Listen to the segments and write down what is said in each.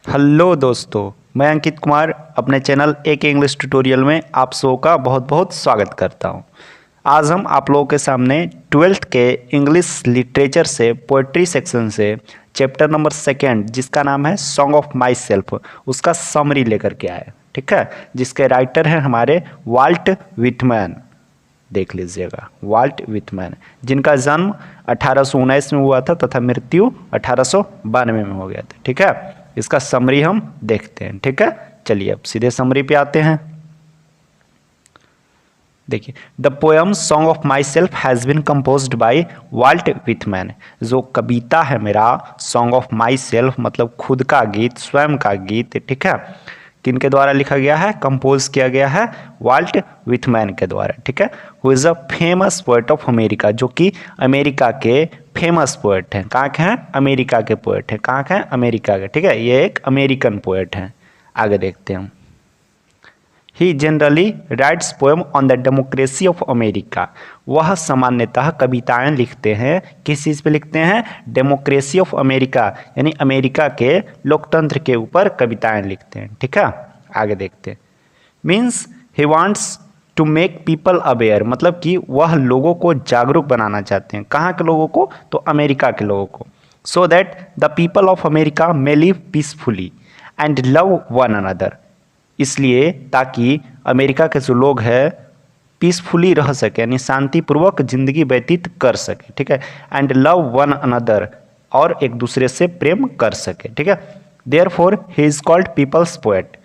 Hello दोस्तों, मैं अंकित कुमार अपने चैनल एक इंग्लिश ट्यूटोरियल में आप सबों का बहुत बहुत स्वागत करता हूं। आज हम आप लोगों के सामने 12th के इंग्लिश लिटरेचर से पोएट्री सेक्शन से चैप्टर नंबर 2 जिसका नाम है सॉन्ग ऑफ माई सेल्फ, उसका समरी लेकर के आए। ठीक है, जिसके राइटर हैं हमारे वाल्ट व्हिटमैन। देख लीजिएगा, वाल्ट व्हिटमैन, जिनका जन्म 1819 में हुआ था तथा मृत्यु 1892 में हो गया था। ठीक है, इसका समरी हम देखते हैं। ठीक है, चलिए अब सीधे समरी पे आते हैं। देखिए, the poem song of Myself has been composed by Walt Whitman. जो कविता है मेरा सॉन्ग ऑफ माई सेल्फ मतलब खुद का गीत, स्वयं का गीत, ठीक है, किनके द्वारा लिखा गया है, कंपोज किया गया है वाल्ट व्हिटमैन के द्वारा। ठीक है, who is a famous poet of America, जो कि अमेरिका के फेमस पोएट हैं। कहाँ के हैं? अमेरिका के पोएट हैं। कहाँ के हैं? अमेरिका के। ठीक है, ये एक अमेरिकन पोएट हैं। आगे देखते हैं। He generally writes poem on the democracy of America. वह सामान्यतः कविताएं लिखते हैं। किस चीज़ पे लिखते हैं? डेमोक्रेसी ऑफ अमेरिका, यानी अमेरिका के लोकतंत्र के ऊपर कविताएं लिखते हैं। ठीक है, आगे देखते हैं। Means he wants to make people aware, मतलब कि वह लोगों को जागरूक बनाना चाहते हैं। कहाँ के लोगों को? तो अमेरिका के लोगों को। So that the people of America may live peacefully and love one another, इसलिए ताकि अमेरिका के जो लोग हैं पीसफुली रह सके, यानी शांतिपूर्वक जिंदगी व्यतीत कर सके। ठीक है, एंड लव वन अनदर, और एक दूसरे से प्रेम कर सके। ठीक है, therefore he is called people's poet,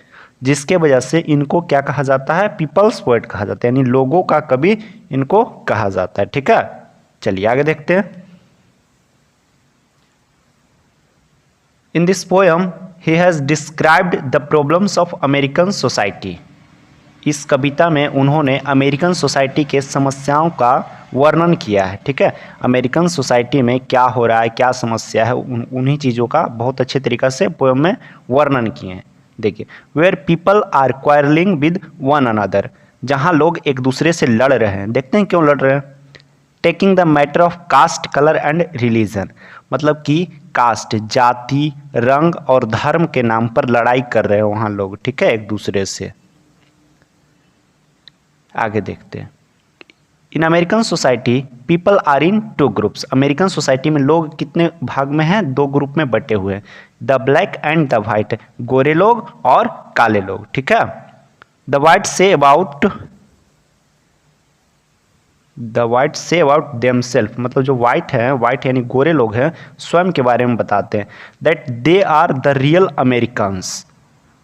जिसके वजह से इनको क्या कहा जाता है? पीपल्स पोएट कहा जाता है, यानी लोगों का कवि इनको कहा जाता है। ठीक है, चलिए आगे देखते हैं। In this poem he has described the problems of American society. इस कविता में उन्होंने अमेरिकन सोसाइटी के समस्याओं का वर्णन किया है। ठीक है, अमेरिकन सोसाइटी में क्या हो रहा है, क्या समस्या है, उन्हीं चीज़ों का बहुत अच्छे तरीक़ा से पोएम में वर्णन किए हैं। देखिए, where people are quarrelling with one another, जहाँ लोग एक दूसरे से लड़ रहे हैं। देखते हैं क्यों लड़ रहे हैं। Taking the matter of caste, colour and religion, मतलब कि कास्ट, जाति, रंग और धर्म के नाम पर लड़ाई कर रहे हैं वहाँ लोग। ठीक है, एक दूसरे से। आगे देखते हैं। In American society people are in two groups. American society में लोग कितने भाग में हैं? 2 ग्रुप में बटे हुए हैं, the black and the white, गोरे लोग और काले लोग। ठीक है, द वाइट से अबाउट देमसेल्फ, मतलब जो वाइट है, वाइट यानी गोरे लोग हैं, स्वयं के बारे में बताते हैं। That they are the real Americans,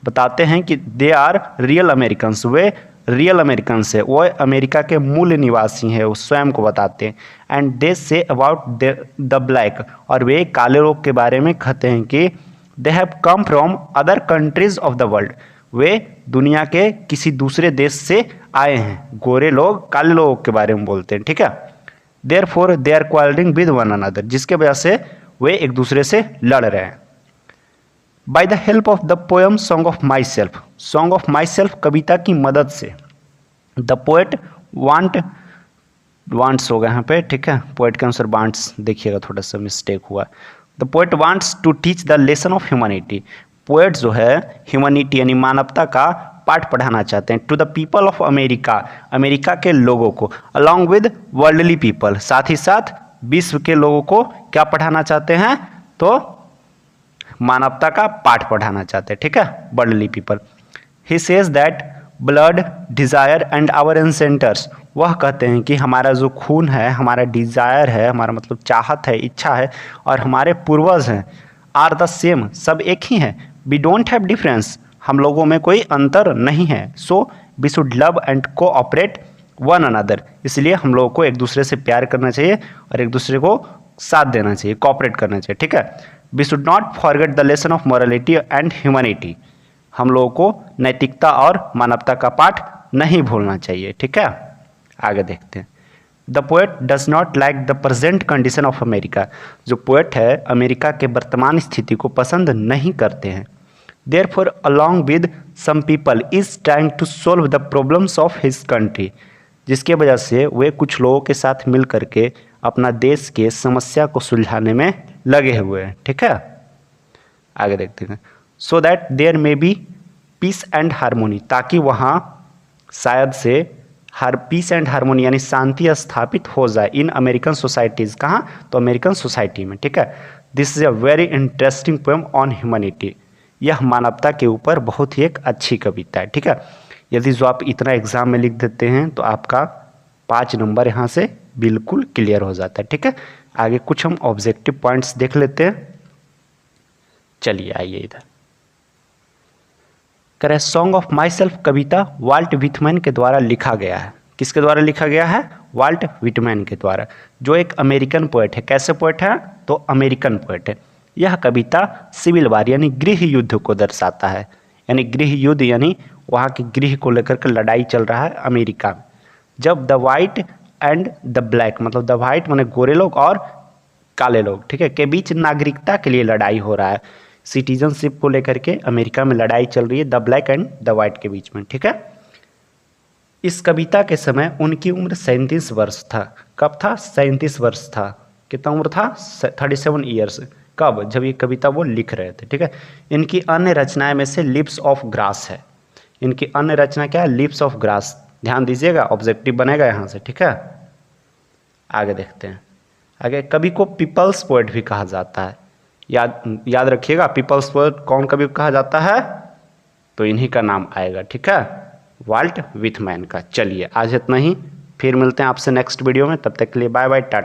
बताते हैं कि दे आर रियल अमेरिकन्स, वे रियल अमेरिकन्स है, वो अमेरिका के मूल निवासी हैं, वो स्वयं को बताते हैं। And they say about the black, और वे काले लोग के बारे में कहते हैं कि they have come from other countries of the world, वे दुनिया के किसी दूसरे देश से आए हैं। गोरे लोग काले लोगों के बारे में बोलते हैं। ठीक है, therefore they are quarrelling with one another, जिसके वजह से वे एक दूसरे से लड़ रहे हैं। By the help of the poem song of myself, song of myself कविता की मदद से, द पोएट वांट्स हो गया यहाँ पे। ठीक है, पोएट के अनुसार वांट्स, देखिएगा थोड़ा सा मिस्टेक हुआ। The poet wants to teach the lesson of humanity, poet जो है ह्यूमैनिटी यानी मानवता का पाठ पढ़ाना चाहते हैं। To the people of America, America के लोगों को, अलॉन्ग विद वर्ल्डली पीपल, साथ ही साथ विश्व के लोगों को क्या पढ़ाना चाहते हैं? तो मानवता का पाठ पढ़ाना चाहते हैं। ठीक है, worldly people. He says that blood, desire and our ancestors, वह कहते हैं कि हमारा जो खून है, हमारा डिज़ायर है, हमारा मतलब चाहत है, इच्छा है, और हमारे पूर्वज हैं, आर द सेम, सब एक ही हैं। वी डोंट हैव डिफरेंस, हम लोगों में कोई अंतर नहीं है। So we should love and cooperate one another, इसलिए हम लोगों को एक दूसरे से प्यार करना चाहिए और एक दूसरे को साथ देना चाहिए, कोऑपरेट करना चाहिए। ठीक है, we should not forget the lesson of morality and humanity, हम लोगों को नैतिकता और मानवता का पाठ नहीं भूलना चाहिए। ठीक है, आगे देखते हैं। The poet does not like the present condition of America, जो पोएट है अमेरिका के वर्तमान स्थिति को पसंद नहीं करते हैं। Therefore along with some people is trying to solve the problems of his country, जिसके वजह से वे कुछ लोगों के साथ मिल करके अपना देश के समस्या को सुलझाने में लगे हुए हैं। ठीक है, आगे देखते हैं। So that there may be peace and harmony, ताकि वहाँ शायद से हर पीस एंड हारमोनी यानी शांति स्थापित हो जाए इन अमेरिकन सोसाइटीज़। कहाँ? तो अमेरिकन सोसाइटी में, ठीक है। This is a very interesting poem on humanity, यह मानवता के ऊपर बहुत ही एक अच्छी कविता है, ठीक है। यदि जो आप इतना एग्जाम में लिख देते हैं तो आपका 5 नंबर यहाँ से बिल्कुल क्लियर हो जाता है, ठीक है। आगे कुछ हम ऑब्जेक्टिव पॉइंट्स देख लेते हैं। चलिए आइए इधर। करें सॉन्ग ऑफ माई सेल्फ कविता वाल्ट विथमैन के द्वारा लिखा गया है। किसके द्वारा लिखा गया है? वाल्ट विटमैन के द्वारा, जो एक अमेरिकन पोएट है। कैसे पोएट है? तो अमेरिकन पोएट है। यह कविता सिविल वार यानी गृह युद्ध को दर्शाता है, यानी गृह युद्ध यानी वहाँ की गृह को लेकर के लड़ाई चल रहा है अमेरिका में, जब the white and the black, मतलब द वाइट माने गोरे लोग और काले लोग, ठीक है, के बीच नागरिकता के लिए लड़ाई हो रहा है। सिटीजनशिप को लेकर के अमेरिका में लड़ाई चल रही है the black and the white के बीच में, ठीक है। इस कविता के समय उनकी उम्र 37 वर्ष था। कब था? 37 वर्ष था। कितना उम्र था? 37 ईयर्स। कब? जब ये कविता वो लिख रहे थे, ठीक है। इनकी अन्य रचनाएं में से लिप्स ऑफ ग्रास है। इनकी अन्य रचना क्या है? Lips of grass. ध्यान दीजिएगा, ऑब्जेक्टिव बनेगा यहाँ से, ठीक है। आगे देखते हैं। आगे, कवि को पीपल्स पोएट भी कहा जाता है। याद रखिएगा, पीपल्स पोएट कौन कवि को कहा जाता है? तो इन्हीं का नाम आएगा, ठीक है, वाल्ट विथमैन का। चलिए आज इतना ही, फिर मिलते हैं आपसे नेक्स्ट वीडियो में। तब तक के लिए बाय बाय, टाटा।